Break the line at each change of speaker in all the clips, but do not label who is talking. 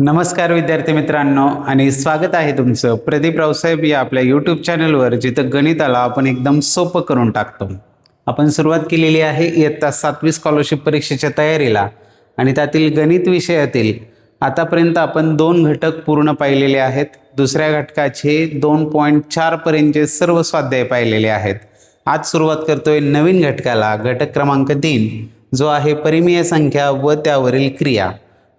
नमस्कार विद्यार्थी मित्रांनो आणि स्वागत आहे तुमचं प्रदीप रावसाहेब या आपल्या यूट्यूब चॅनलवर, जिथं गणिताला आपण एकदम सोपं करून टाकतो. आपण सुरुवात केलेली आहे इयत्ता 7वी स्कॉलरशिप परीक्षेच्या तयारीला आणि त्यातील गणित विषयातील आतापर्यंत आपण 2 घटक पूर्ण पाहिलेले आहेत. दुसऱ्या घटकाचे 2.4 पर्यंतचे सर्व स्वाध्याय पाहिलेले आहेत. आज सुरुवात करतोय नवीन घटकाला, घटक क्रमांक 3, जो आहे परिमेय संख्या व त्यावरील क्रिया.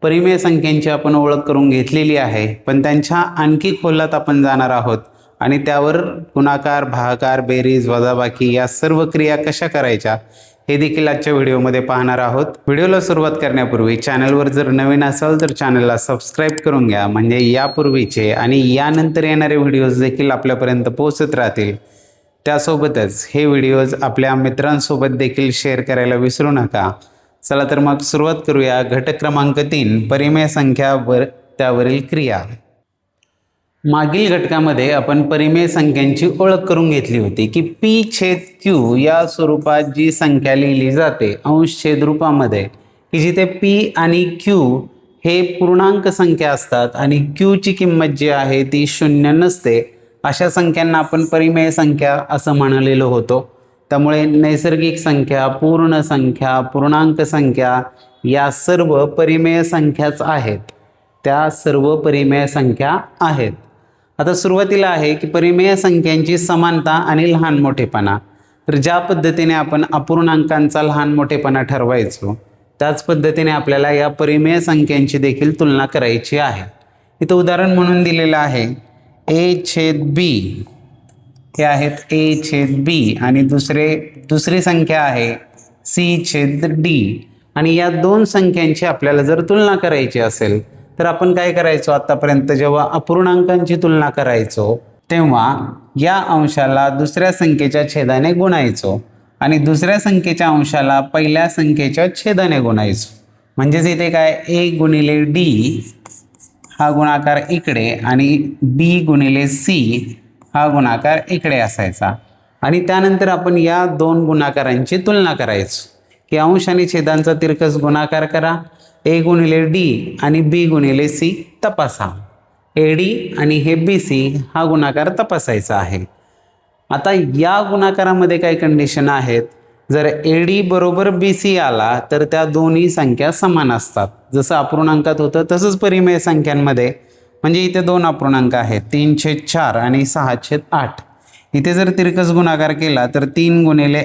परिमेय संख्यांची आपण ओळख करून घेतलेली आहे, पण त्यांच्या आणखी खोलात आपण जाणार आहोत आणि त्यावर गुणाकार, भागाकार, बेरीज, वजाबाकी या सर्व क्रिया कशा करायच्या हे देखील आजच्या व्हिडिओमध्ये पाहणार आहोत. व्हिडिओला सुरुवात करण्यापूर्वी चॅनलवर जर नवीन असाल तर चॅनलला सबस्क्राईब करून घ्या, म्हणजे यापूर्वीचे आणि यानंतर येणारे व्हिडिओज देखील आपल्यापर्यंत पोहोचत राहतील. त्यासोबतच हे व्हिडिओज आपल्या मित्रांसोबत देखील शेअर करायला विसरू नका. चला तर मग सुरुवात करूया. घटक क्रमांक 3, परिमेय संख्या व त्यावरील क्रिया. मागील घटकामध्ये आपण परिमेय संख्यांची ओळख करून घेतली होती की p/q या स्वरूपात जी संख्या लिहिली जाते अंश छेद रूपामध्ये, की जिथे p आणि q हे पूर्णांक संख्या असतात आणि q ची किंमत जी आहे ती 0 नसते, अशा संख्यांना आपण परिमेय संख्या असं म्हणलेलो होतो. त्यामुळे नैसर्गिक संख्या, पूर्ण संख्या, पूर्णांक संख्या या सर्व परिमेय संख्याच आहेत. त्या सर्व परिमेय संख्या आहेत. आता सुरुवातीला आहे की परिमेय संख्यांची समानता आणि लहान मोठेपणा. तर ज्या पद्धतीने आपण अपूर्णांकांचा लहान मोठेपणा ठरवायचो, त्याच पद्धतीने आपल्याला या परिमेय संख्यांची देखील तुलना करायची आहे. इथं उदाहरण म्हणून दिलेलं आहे a/b. हे आहेत a/b आणि दुसरी संख्या आहे c/d. आणि या दोन संख्यांची आपल्याला जर तुलना करायची असेल तर आपण काय करायचो? आतापर्यंत जेव्हा अपूर्णांकांची तुलना करायचो तेव्हा या अंशाला दुसऱ्या संख्येच्या छेदाने गुणायचो आणि दुसऱ्या संख्येच्या अंशाला पहिल्या संख्येच्या छेदाने गुणायचो. म्हणजेच इथे काय a गुणिले d हा गुणाकार इकडे आणि b गुणिले c हा गुणाकार इकडे असायचा. आणि त्यानंतर आपण या दोन गुणाकारांची तुलना करायचो की अंश आणि छेदांचा तिरकस गुणाकार करा, a गुणिले d आणि b गुणिले c तपासा. ad आणि हे bc हा गुणाकार तपासायचा आहे. आता या गुणाकारामध्ये काही कंडिशन आहेत. जर ad बरोबर bc आला तर त्या दोन्ही संख्या समान असतात. जसं अपूर्णांकात होतं तसंच परिमेय संख्यांमध्ये, म्हणजे इथे 2 अपूर्णांक आहेत 3/4 आणि 6/8. इथे जर तिरकस गुणाकार केला तर 3 गुणिले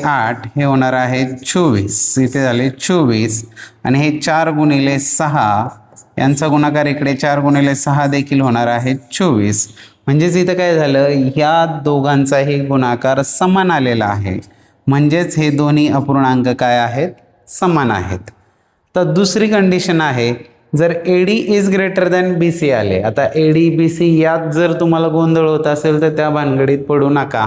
8 हे होणार आहे 24. इथे झाले 24 आणि हे 4 गुणिले 6 यांचा गुणाकार इकडे 4 गुणिले 6 देखील होणार आहे 24. म्हणजेच इथं काय झालं, ह्या दोघांचाही गुणाकार समान आलेला आहे. म्हणजेच हे दोन्ही अपूर्णांक काय आहेत? समान आहेत. तर दुसरी कंडिशन आहे, जर AD is greater than BC आले. आता AD BC यात जर तुम्हाला गोंधळ होत असेल तर त्या भानगडीत पडू नका,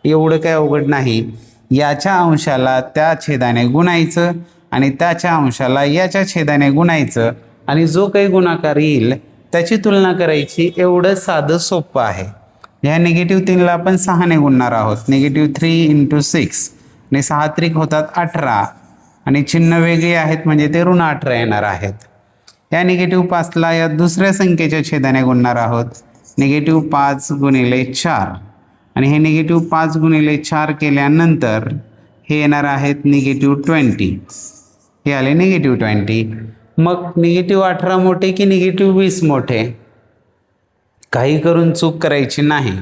एवढं काय अवघड नाही. याच्या अंशाला त्या छेदाने गुणायचं आणि त्याच्या अंशाला याच्या छेदाने गुणायचं आणि जो काही गुणाकार येईल त्याची तुलना करायची. एवढं साधं सोपं आहे. ह्या -3ला आपण 6ने गुणणार आहोत. -3 × 6 आणि 6 त्रिक होतात 18 आणि चिन्ह वेगळे आहेत म्हणजे ते ऋण 18 येणार आहेत. या -5ला या दुसऱ्या संख्येच्या छेदाने गुणणार आहोत. -5 गुणिले 4 आणि हे -5 गुणिले 4 केल्यानंतर हे येणार आहेत -20. हे आले -20. मग -18 मोठे की -20 मोठे? काही करून चूक करायची नाही.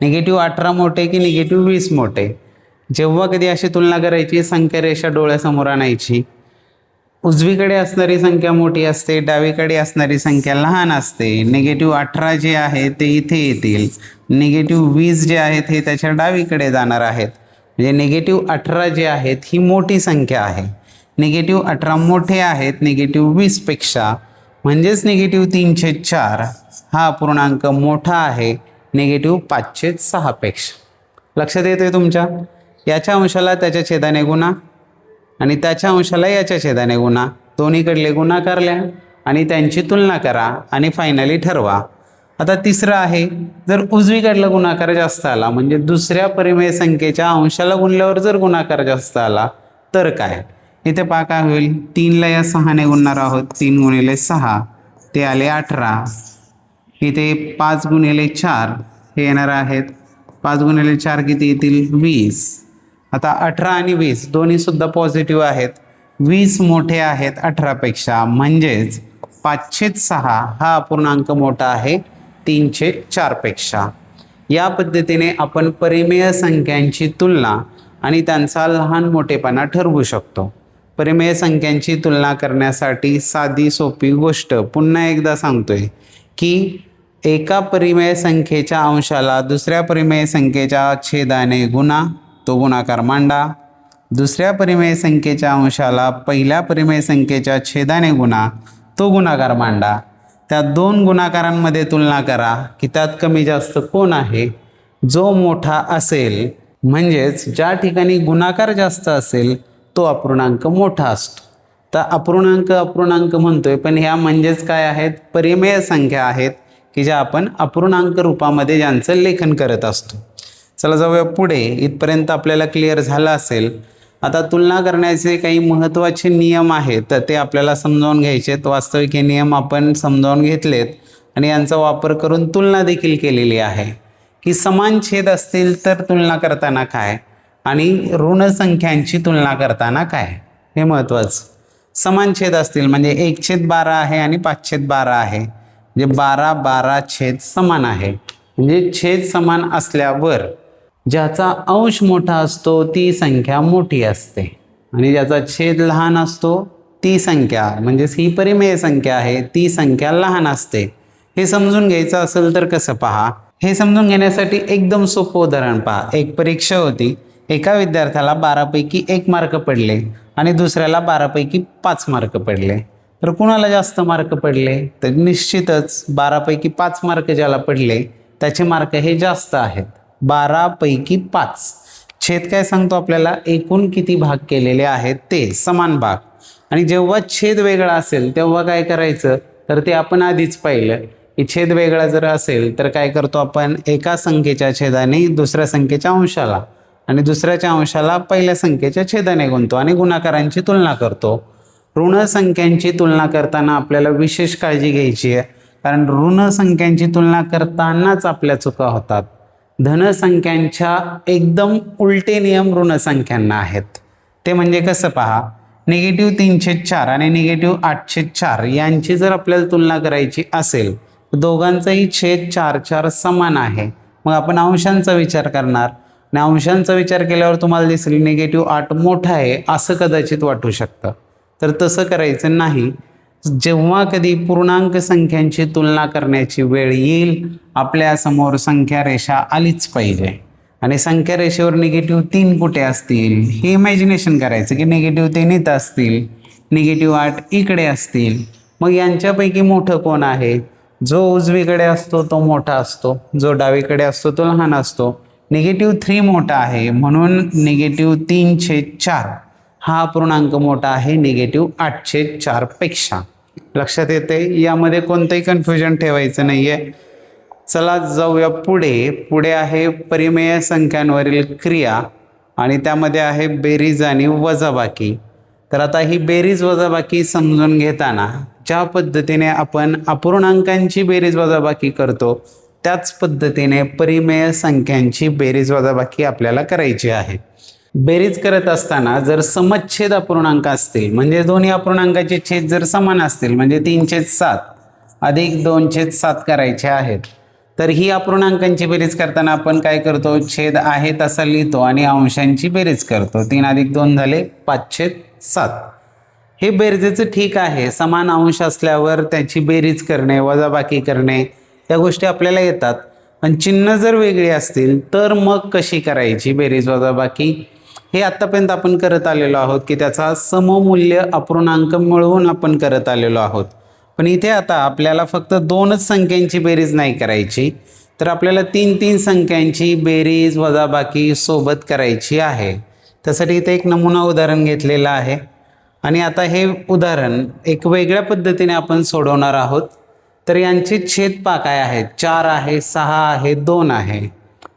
-18 मोठे की -20 मोठे? जेव्हा कधी अशी तुलना करायची, संख्या रेषा डोळ्यासमोर आणायची. उजवीकडे असणारी संख्या मोठी असते, डावीकडे असणारी संख्या लहान असते. -18 जे आहे ते इथे येतील, -20 जे आहेत हे त्याच्या डावीकडे जाणार आहेत. म्हणजे -18 जे आहेत ही मोठी संख्या आहे. -18 मोठे आहेत -20 पेक्षा, म्हणजेच -3/4 हा अपूर्णांक मोठा आहे -5/6 पेक्षा. लक्षात येतोय तुमच्या? याच्या अंशाला त्याच्या छेदाने गुणा आणि त्याच्या अंशाला याच्या छेदाने गुणा. दोन्हीकडले गुणाकार लिहा आणि त्यांची तुलना करा आणि फायनली ठरवा. आता तिसरं आहे, जर उजवीकडला गुणाकार जास्त आला, म्हणजे दुसऱ्या परिमेय संख्येच्या अंशाला गुणल्यावर जर गुणाकार जास्त आला तर काय? इथे पहा काय होईल, 3ला या 6ने गुणणार आहोत, 3 गुणिले 6 ते आले 18. इथे 5 गुणिले 4 हे येणार आहेत, 5 गुणिले 4 किती येतील 20. आता 18 आणि 20 दोन्ही सुद्धा पॉझिटिव्ह आहेत, 20 मोठे आहेत 18पेक्षा, म्हणजेच 5/6 हा अपूर्णांक मोठा आहे 3/4पेक्षा. या पद्धतीने आपण परिमेय संख्यांची तुलना आणि त्यांचा लहान मोठेपणा ठरवू शकतो. परिमेय संख्यांची तुलना करण्यासाठी साधी सोपी गोष्ट पुन्हा एकदा सांगतोय की एका परिमेय संख्येच्या अंशाला दुसऱ्या परिमेय संख्येच्या छेदाने गुणा, तो गुणाकार मांडा. दुसऱ्या परिमेय संख्येच्या अंशाला पहिल्या परिमेय संख्येच्या छेदाने गुणा, तो गुणाकार मांडा. त्या दोन गुणाकारांमध्ये तुलना करा की त्यात कमी जास्त कोण आहे. जो मोठा असेल म्हणजेच ज्या ठिकाणी गुणाकार जास्त असेल तो अपूर्णांक मोठा असतो. तर अपूर्णांक म्हणतोय, पण ह्या म्हणजेच काय आहेत, परिमेय संख्या आहेत की ज्या आपण अपूर्णांक रूपामध्ये ज्यांचं लेखन करत असतो. चला जाऊया पुढे. इथपर्यंत आपल्याला क्लिअर झालं असेल. आता तुलना करण्याचे काही महत्त्वाचे नियम आहेत तर ते आपल्याला समजावून घ्यायचे आहेत. वास्तविक हे नियम आपण समजावून घेतलेत आणि यांचा वापर करून तुलना देखील केलेली आहे की समान छेद असतील तर तुलना करताना काय आणि ऋण संख्यांची तुलना करताना काय, हे महत्त्वाचं. समान छेद असतील म्हणजे 1/12 आहे आणि 5/12 आहे, म्हणजे 12 छेद समान आहे. म्हणजे छेद समान असल्यावर ज्याचा अंश मोठा असतो ती संख्या मोठी असते आणि ज्याचा छेद लहान असतो ती संख्या, म्हणजेच ही परिमेय संख्या आहे, ती संख्या लहान असते. हे समजून घ्यायचं असेल तर कसं पहा. हे समजून घेण्यासाठी एकदम सोपं उदाहरण पहा. एक परीक्षा होती, एका विद्यार्थ्याला 12पैकी 1 मार्क पडले आणि दुसऱ्याला 12पैकी 5 मार्क पडले. तर कुणाला जास्त मार्क पडले, तर निश्चितच 12पैकी 5 मार्क ज्याला पडले त्याचे मार्क हे जास्त आहेत. 12पैकी 5 छेद काय सांगतो आपल्याला, एकूण किती भाग केलेले आहेत ते समान भाग. आणि जेव्हा छेद वेगळा असेल तेव्हा काय करायचं, तर ते आपण आधीच पाहिलं की छेद वेगळा जर असेल तर काय करतो आपण, एका संख्येच्या छेदाने दुसऱ्या संख्येच्या अंशाला आणि दुसऱ्याच्या अंशाला पहिल्या संख्येच्या छेदाने गुणतो आणि गुणाकारांची तुलना करतो. ऋण संख्यांची तुलना करताना आपल्याला विशेष काळजी घ्यायची आहे, कारण ऋण संख्यांची तुलना करतानाच आपल्या चुका होतात. धनसंख्यांच्या एकदम उलटे नियम ऋण संख्यांना आहेत. ते म्हणजे कसं पहा, -3/4 आणि -8/4 यांची जर आपल्याला तुलना करायची असेल तर दोघांचाही छेद 4/4 समान आहे. मग आपण अंशांचा विचार करणार आणि अंशांचा विचार केल्यावर तुम्हाला दिसेल -8 मोठा आहे असं कदाचित वाटू शकतं. तर तसं करायचं नाही. जेव्हा कधी पूर्णांक संख्यांची तुलना करण्याची वेळ येईल आपल्यासमोर संख्या रेषा आलीच पाहिजे आणि संख्या रेषेवर -3 कुठे असतील हे इमॅजिनेशन करायचं की -3 इथं असतील, -8 इकडे असतील. मग यांच्यापैकी मोठं कोण आहे, जो उजवीकडे असतो तो मोठा असतो, जो डावीकडे असतो तो लहान असतो. -3 मोठा आहे म्हणून -3/4 हा अपूर्णांक मोठा आहे -8/4 पेक्षा. लक्षात येते, यामध्ये कोणतंही कन्फ्युजन ठेवायचं नाहीये. चला जाऊया पुढे. पुढे आहे परिमेय संख्यांवरील क्रिया आणि त्यामध्ये आहे बेरीज आणि वजाबाकी. तर आता ही बेरीज वजाबाकी समजून घेताना ज्या पद्धतीने आपण अपूर्णांकांची बेरीज वजाबाकी करतो त्याच पद्धतीने परिमेय संख्यांची बेरीज वजाबाकी आपल्याला करायची आहे. बेरीज करत असताना जर समच्छेद अपूर्णांक असतील म्हणजे दोन्ही अपूर्णांकाचे छेद जर समान असतील म्हणजे 3/7 अधिक 2/7 करायचे आहेत, तर ही अपूर्णांकांची बेरीज करताना आपण काय करतो, छेद आहे तसा लिहितो आणि अंशांची बेरीज करतो. 3 अधिक 2 झाले 5/7. हे बेरजेचं ठीक आहे, समान अंश असल्यावर त्याची बेरीज करणे वजाबाकी करणे या गोष्टी आपल्याला येतात. पण चिन्ह जर वेगळी असतील तर मग कशी करायची बेरीज वजाबाकी हे आतापर्यंत आपण करत आलेलो आहोत की त्याचा सममूल्य अपूर्णांक मिळवून आपण करत आलेलो आहोत. पण इथे आता आपल्याला फक्त 2च संख्यांची बेरीज नाही करायची, तर आपल्याला 3 संख्यांची बेरीज वजाबाकी सोबत करायची आहे. त्यासाठी इथे एक नमुना उदाहरण घेतलेलं आहे आणि आता हे उदाहरण एक वेगळ्या पद्धतीने आपण सोडवणार आहोत. तर यांचे छेद काय आहेत, 4 आहे, 6 आहे, 2 आहे.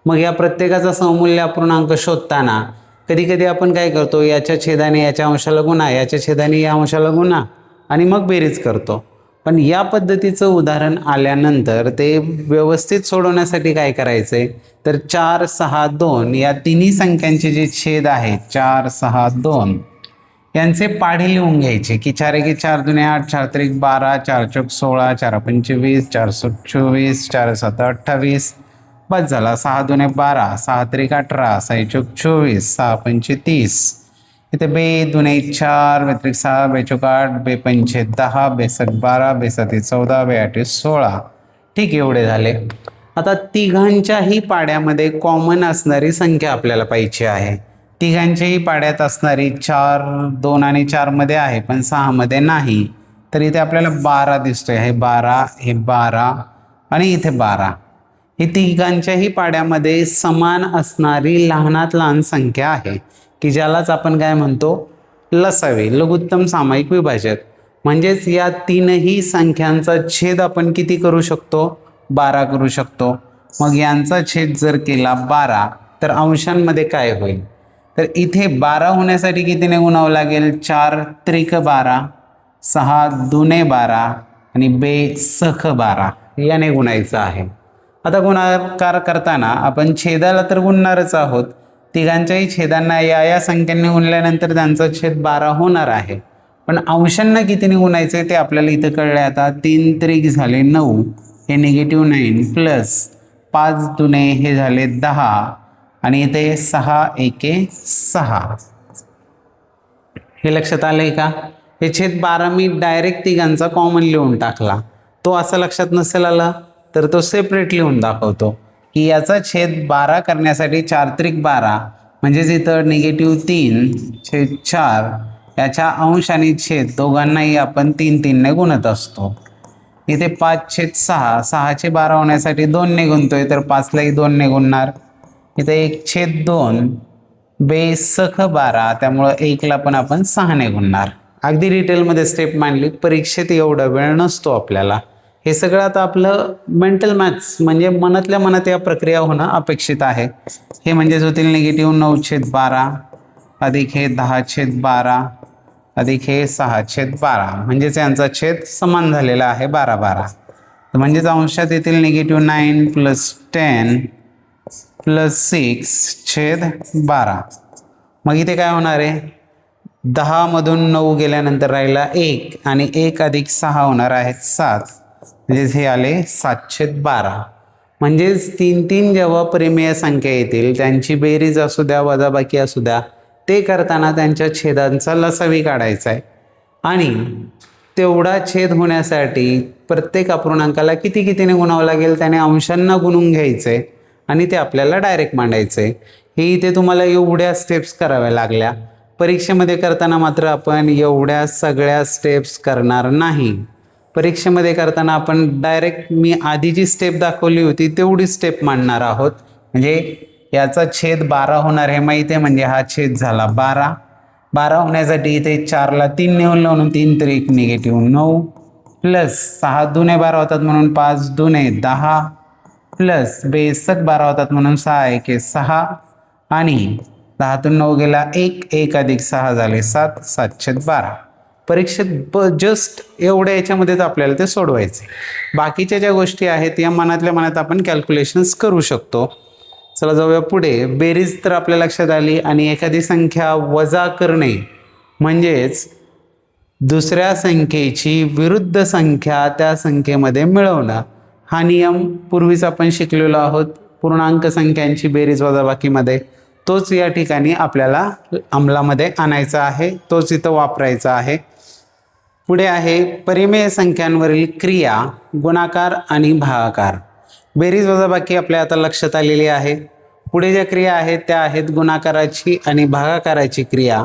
मग या प्रत्येकाचा सममूल्य अपूर्णांक शोधताना कधी कधी आपण काय करतो, याच्या छेदाने याच्या अंशाला गुणा, याच्या छेदाने या अंशाला गुणा आणि मग बेरीज करतो. पण या पद्धतीचं उदाहरण आल्यानंतर ते व्यवस्थित सोडवण्यासाठी काय करायचं आहे, तर 4, 6, 2 या तिन्ही संख्यांचे जे छेद आहेत 4, 6, 2 यांचे पाढे लिहून घ्यायचे की 4 एके 4 दुने 8, 4 त्रिक 12, 4 चौक 16, 4 पंचे 20, 4 सुक 24, 4 सात 28, बस झाला. 6 दुने 12, 6 त्रिक 18, 6 चौक 24, 6 पंचे 30. इथे बे दुने 4, बेत्रिक 6, बेचौक 8, बे पंचे 10, बेसट 12, बेसाती 14, बे आठे 16. ठीक, एवढे झाले. आता तिघांच्याही पाड्यामध्ये कॉमन असणारी संख्या आपल्याला पाहिजे आहे. तिघांच्याही पाड्यात असणारी 4, 2 आणि 4 मध्ये आहे पण 6 मध्ये नाही. तर इथे आपल्याला 12 दिसतोय. हे 12, हे 12 आणि इथे 12. ही तिघांच्याही पाड्यामध्ये समान असणारी लहानात लहान संख्या आहे की ज्यालाच आपण काय म्हणतो, लसावी, लघुत्तम सामायिक विभाजक. म्हणजेच या तीनही संख्यांचा छेद आपण किती करू शकतो, 12 करू शकतो. मग यांचा छेद जर केला 12 तर अंशांमध्ये काय होईल, तर इथे 12 होण्यासाठी कितीने गुणावं लागेल, 4 त्रिक 12, 6 दुने 12 आणि बे सख 12 याने गुणायचं आहे. आता गुणाकार करताना आपण छेदाला तर गुणणारच आहोत. तिघांच्याही छेदांना या संख्यांनी गुणल्यानंतर त्यांचा छेद 12 होणार आहे. पण अंशांना कितीने गुणायचे ते आपल्याला इथं कळले. आता 3 त्रिक झाले 9, हे -9 प्लस 5 दुने हे झाले 10 आणि इथे 6 एके 6. हे लक्षात आलंय का? हे छेद 12 मी डायरेक्ट तिघांचा कॉमन लिहून टाकला. तो असं लक्षात नसेल आला तर तो सेपरेट लिहून दाखवतो की याचा छेद 12 करण्यासाठी 4 त्रिक 12 म्हणजेच इथं -3/4 याच्या अंश आणि छेद दोघांनाही आपण 3 ने गुणत असतो. इथे 5/6, 6चे 12 होण्यासाठी 2 ने गुणतोय तर 5लाही 2 ने गुणणार. इथे 1/2 बे सख 12 त्यामुळं 1ला पण आपण 6 ने गुणणार. अगदी डिटेलमध्ये स्टेप मांडली. परीक्षेत एवढा वेळ नसतो आपल्याला. हे सगळं आता आपलं मेंटल मॅथ्स म्हणजे मनातल्या मनात या प्रक्रिया होणं अपेक्षित आहे. हे म्हणजेच होतील -9/12 अधिक हे 10/12 अधिक हे 6/12 म्हणजेच यांचा छेद समान झालेला आहे 12-12. म्हणजेच अंशात येतील -9 + 10 + 6/12. मग इथे काय होणार आहे, 10 मधून 9 गेल्यानंतर राहिला 1 आणि 1 अधिक 6 होणार आहेत 7. म्हणजेच हे आले 7/12. म्हणजेच 3 जेव्हा परिमेय संख्या येतील त्यांची बेरीज असू द्या वजाबाकी असू द्या ते करताना त्यांच्या छेदांचा लसावी काढायचा आहे. आणि तेवढा छेद होण्यासाठी प्रत्येक अपूर्णांकाला कितीने गुणावं लागेल त्याने अंशांना गुणून घ्यायचे आणि ते आपल्याला डायरेक्ट मांडायचे. हे इथे तुम्हाला एवढ्या स्टेप्स कराव्या लागल्या. परीक्षेमध्ये करताना मात्र आपण एवढ्या सगळ्या स्टेप्स करणार नाही. परीक्षेमध्ये करताना आपण डायरेक्ट मी आधी जी स्टेप दाखवली होती तेवढी स्टेप मांडणार आहोत. म्हणजे याचा छेद 12 होणार हे माहिती आहे, म्हणजे हा छेद झाला 12. 12 होण्यासाठी इथे 4ला 3 ने गुणलं म्हणून 3 त्रिक -9 प्लस 6 दुने 12 होतात म्हणून 5 दुने 10 प्लस बेसक 12 होतात म्हणून 6 एके 6 आणि 10तून 9 गेला 1 अधिक 6 झाले 7, 7/12. परीक्षेत जस्ट एवढ्या याच्यामध्येच आपल्याला ते सोडवायचे. बाकीच्या ज्या गोष्टी आहेत या मनातल्या मनात आपण कॅल्क्युलेशन्स करू शकतो. चला जाऊया पुढे. बेरीज तर आपल्या लक्षात आली आणि एखादी संख्या वजा करणे म्हणजेच दुसऱ्या संख्येची विरुद्ध संख्या त्या संख्येमध्ये मिळवणं हा नियम पूर्वीच आपण शिकलेलो आहोत पूर्णांक संख्यांची बेरीज वजाबाकीमध्ये. तोच या ठिकाणी आपल्याला अंमलामध्ये आणायचा आहे, तोच इथं वापरायचा आहे. पुढे आहे परिमेय संख्यांवरील क्रिया गुणाकार आणि भागाकार. बेरीज वजाबाकी आपल्या आता लक्षात आलेली आहे. पुढे ज्या क्रिया आहेत त्या आहेत गुणाकाराची आणि भागाकाराची क्रिया.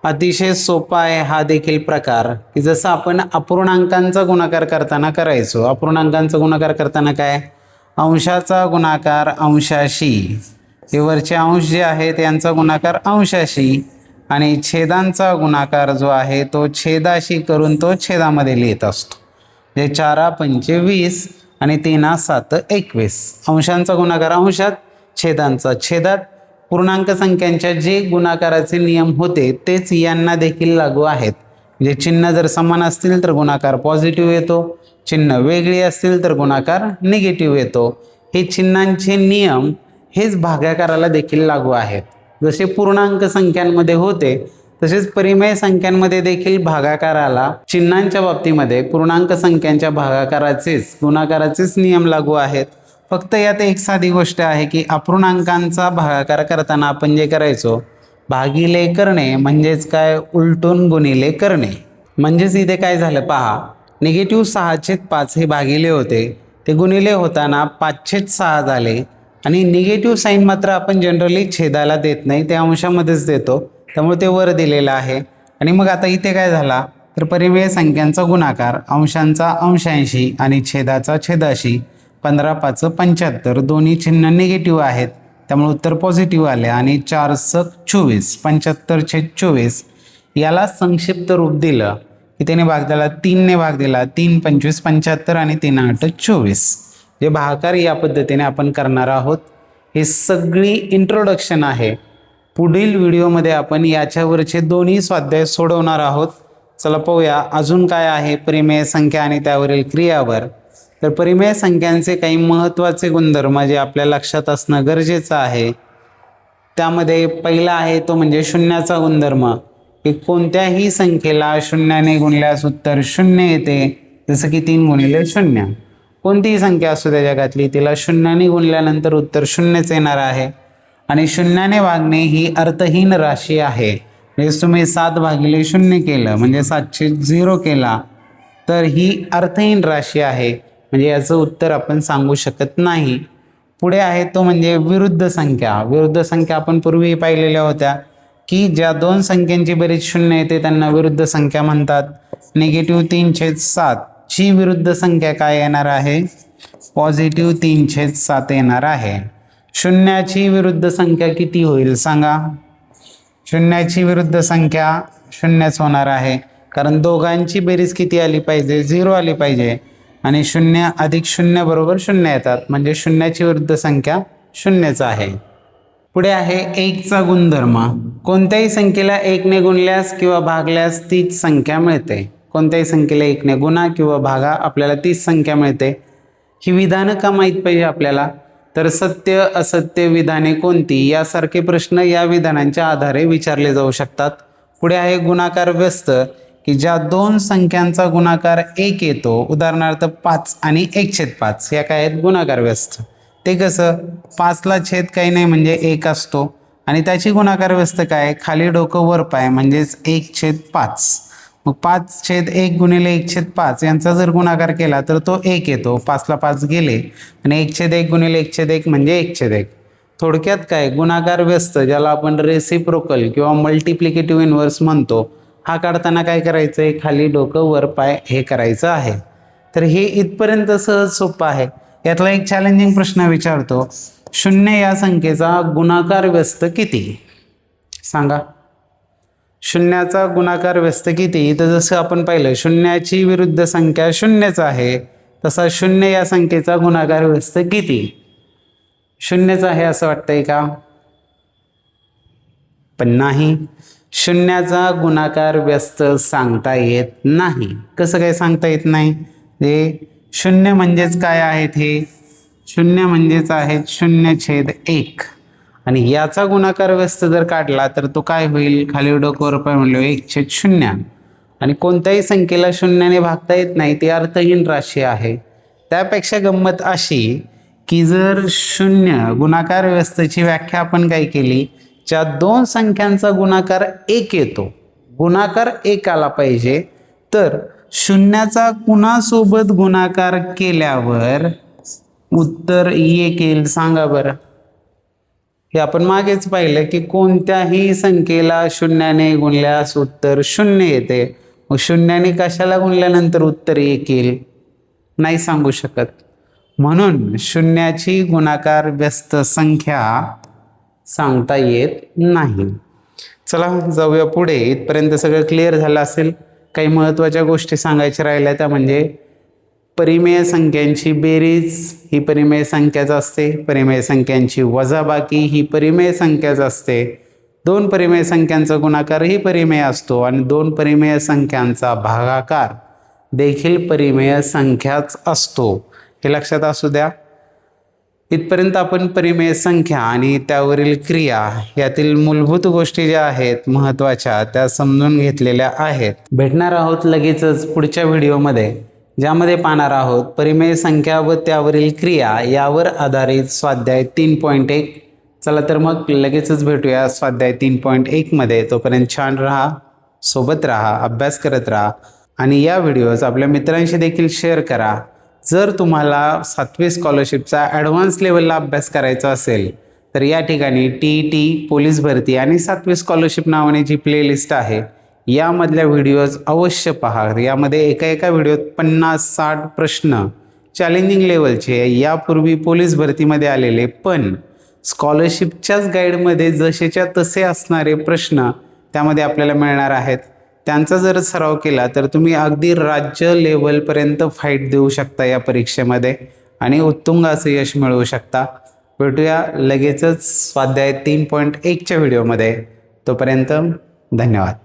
अतिशय सोपा आहे हा देखील प्रकार की जसं आपण अपूर्णांकांचा गुणाकार करताना करायचो. अपूर्णांकांचा गुणाकार करताना काय, अंशाचा गुणाकार अंशाशी, हे वरचे अंश जे आहेत यांचा गुणाकार अंशाशी आणि छेदांचा गुणाकार जो आहे तो छेदाशी करून तो छेदामध्ये लिहित असतो. जे 4 पंचे 20 आणि 3 7 21. अंशांचा गुणाकार अंशात, छेदांचा छेदात, पूर्णांक संख्यांच्या जे गुणाकाराचे नियम होते तेच यांना देखील लागू आहेत. म्हणजे चिन्ह जर समान असतील तर गुणाकार पॉझिटिव्ह येतो, चिन्ह वेगळी असतील तर गुणाकार निगेटिव्ह येतो. हे चिन्हांचे नियम हेच भागाकाराला देखील लागू आहेत. जसे पूर्णांक संख्यांमध्ये होते तसेच परिमेय संख्यांमध्ये देखील भागाकाराला चिन्हांच्या बाबतीमध्ये पूर्णांक संख्यांच्या भागाकाराचेच गुणाकाराचेच नियम लागू आहेत. फक्त यात एक साधी गोष्ट आहे की अपूर्णांकांचा भागाकार करताना आपण जे करायचो भागिले करणे म्हणजेच काय उलटून गुणिले करणे. म्हणजेच इथे काय झालं पहा, निगेटिव्ह 6/5 हे भागिले होते ते गुणिले होताना 5/6 झाले आणि निगेटिव्ह साईन मात्र आपण जनरली छेदाला देत नाही, ते अंशामध्येच देतो, त्यामुळे ते वर दिलेलं आहे. आणि मग आता इथे काय झाला तर परिमेय संख्यांचा गुणाकार अंशांचा अंशांशी आणि छेदाचा छेदाशी 15×5 = 75 दोन्ही चिन्ह निगेटिव्ह आहेत त्यामुळे उत्तर पॉझिटिव्ह आले आणि 4×7 = 24 75/24 याला संक्षिप्त रूप दिलं की त्याने भाग दिला 3ने भाग दिला 3×25 = 75 आणि 3×8 = 24. जे भागाकार या पद्धतीने आपण करणार आहोत. हे सगळी इंट्रोडक्शन आहे. पुढील व्हिडिओमध्ये आपण याच्यावरचे दोन्ही स्वाध्याय सोडवणार आहोत. चला पाहूया अजून काय आहे परिमेय संख्या आणि त्यावरील क्रियावर. तर परिमेय संख्यांचे काही महत्त्वाचे गुणधर्म जे आपल्या लक्षात असणं गरजेचं आहे. त्यामध्ये पहिला आहे तो म्हणजे शून्याचा गुणधर्म, की कोणत्याही संख्येला शून्याने गुणल्यास उत्तर 0 येते. जसं की 3×0. कोणतीही संख्या असू त्या जगातली तिला शून्याने गुणल्यानंतर उत्तर 0च येणार आहे. आणि शून्याने भागणे ही अर्थहीन राशी आहे. म्हणजे तुम्ही 7/0 केलं म्हणजे 7/0 केला तर ही अर्थहीन राशी आहे, म्हणजे याचं उत्तर आपण सांगू शकत नाही. पुढे आहे तो म्हणजे विरुद्ध संख्या. विरुद्ध संख्या आपण पूर्वी पाहिलेल्या होत्या की ज्या दोन संख्यांची बेरीज 0 येते त्यांना विरुद्ध संख्या म्हणतात. -3/7 ची विरुद्ध संख्या काय येणार आहे, +3/7 येणार आहे. शून्याची विरुद्ध संख्या किती होईल सांगा. शून्याची विरुद्ध संख्या 0च होणार आहे, कारण दोघांची बेरीज किती आली पाहिजे, 0 आली पाहिजे. आणि 0 + 0 = 0 येतात, म्हणजे शून्याची विरुद्ध संख्या 0च आहे. पुढे आहे 1चा गुणधर्म. कोणत्याही संख्येला 1ने गुणल्यास किंवा भागल्यास तीच संख्या मिळते. कोणत्याही संख्येला 1ने गुणा किंवा भागा आपल्याला तीच संख्या मिळते. ही विधानं का माहीत पाहिजे आपल्याला, तर सत्य असत्य विधाने कोणती यासारखे प्रश्न या विधानांच्या आधारे विचारले जाऊ शकतात. पुढे आहे गुणाकार व्यस्त, की ज्या दोन संख्यांचा गुणाकार 1 येतो, उदाहरणार्थ 5 आणि 1/5 या काय आहेत गुणाकार व्यस्त. ते कसं, 5ला छेद काही नाही म्हणजे 1 असतो आणि त्याची गुणाकार व्यस्त काय, खाली डोकं वर पाय म्हणजेच 1/5. मग 5/1 × 1/5 यांचा जर गुणाकार केला तर तो 1 येतो. 5ला 5 गेले आणि 1/1 × 1/1 म्हणजे 1/1. थोडक्यात काय, गुणाकार व्यस्त ज्याला आपण रेसिप्रोकल किंवा मल्टिप्लिकेटिव्ह इन्व्हर्स म्हणतो, हा काढताना काय करायचं आहे, खाली डोकं वर पाय हे करायचं आहे. तर हे इथपर्यंत सहज सोपं आहे. यातला एक चॅलेंजिंग प्रश्न विचारतो, 0 या संख्येचा गुणाकार व्यस्त किती सांगा. शून्याचा गुणाकार व्यस्त किती, तर जसं आपण पाहिलं शून्याची विरुद्ध संख्या 0च आहे, तसा 0 या संख्येचा गुणाकार व्यस्त किती, 0च आहे असं वाटतंय का, पण नाही. शून्याचा गुणाकार व्यस्त सांगता येत नाही. कसं काय सांगता येत नाही, हे 0 म्हणजेच काय आहेत, हे 0 म्हणजेच आहेत 0/1 आणि याचा गुणाकार व्यस्त जर काढला तर तो काय होईल, खाली डोकं वर पाय म्हणलो 1/0. आणि कोणत्याही संख्येला 0ने भागता येत नाही, ती अर्थहीन राशी आहे. त्यापेक्षा गंमत अशी की जर 0 गुणाकार व्यस्तची व्याख्या आपण काय केली, ज्या दोन संख्यांचा गुणाकार 1 येतो, गुणाकार 1 आला पाहिजे, तर शून्याचा कुणासोबत गुणाकार केल्यावर उत्तर 1 येईल सांगा बरं. हे आपण मागेच पाहिलं की कोणत्याही संख्येला 0ने गुणल्यास उत्तर 0 येते. मग 0ने कशाला गुणल्यानंतर उत्तर 1 येईल, नाही सांगू शकत. म्हणून शून्याची गुणाकार व्यस्त संख्या सांगता येत नाही. चला जाऊया पुढे. इथपर्यंत सगळं क्लिअर झालं असेल. काही महत्त्वाच्या गोष्टी सांगायच्या राहिल्या त्या म्हणजे परिमेय संख्यांची बेरीज ही परिमेय संख्याच असते, परिमेय संख्यांची वजाबाकी ही परिमेय संख्याच असते, दोन परिमेय संख्यांचा गुणाकार ही परिमेय असतो आणि दोन परिमेय संख्यांचा भागाकार देखील परिमेय संख्याच असतो. हे लक्षात असू द्या. इथपर्यंत आपण परिमेय संख्या आणि त्यावरील क्रिया यातील मूलभूत गोष्टी ज्या आहेत महत्त्वाच्या त्या समजून घेतलेल्या आहेत. भेटणार आहोत लगेचच पुढच्या व्हिडिओमध्ये, ज्यामध्ये पाहणार आहोत परिमेय संख्या व त्यावरील क्रिया यावर आधारित स्वाध्याय 3.1. चला तर मग लगेचच भेटूया स्वाध्याय 3.1 मध्ये. तोपर्यंत छान राहा, सोबत राहा, अभ्यास करत राहा आणि या व्हिडिओज आपल्या मित्रांशी देखील शेअर करा. जर तुम्हाला 7वी स्कॉलरशिपचा ॲडव्हान्स लेवलला अभ्यास करायचा असेल तर या ठिकाणी TET पोलीस भरती आणि 7वी स्कॉलरशिप नावाने जी प्लेलिस्ट आहे यामधल्या व्हिडिओज अवश्य पहा. यामध्ये एका व्हिडिओत 50-60 प्रश्न चॅलेंजिंग लेवलचे यापूर्वी पोलीस भरतीमध्ये आलेले पण स्कॉलरशिपच्याच गाईडमध्ये जसेच्या तसे असणारे प्रश्न त्यामध्ये आपल्याला मिळणार आहेत. त्यांचा जर सराव केला तर तुम्ही अगदी राज्य लेवलपर्यंत फाईट देऊ शकता या परीक्षेमध्ये आणि उत्तुंग असं यश मिळवू शकता. भेटूया लगेचच स्वाध्याय 3.1च्या व्हिडिओमध्ये. तोपर्यंत धन्यवाद.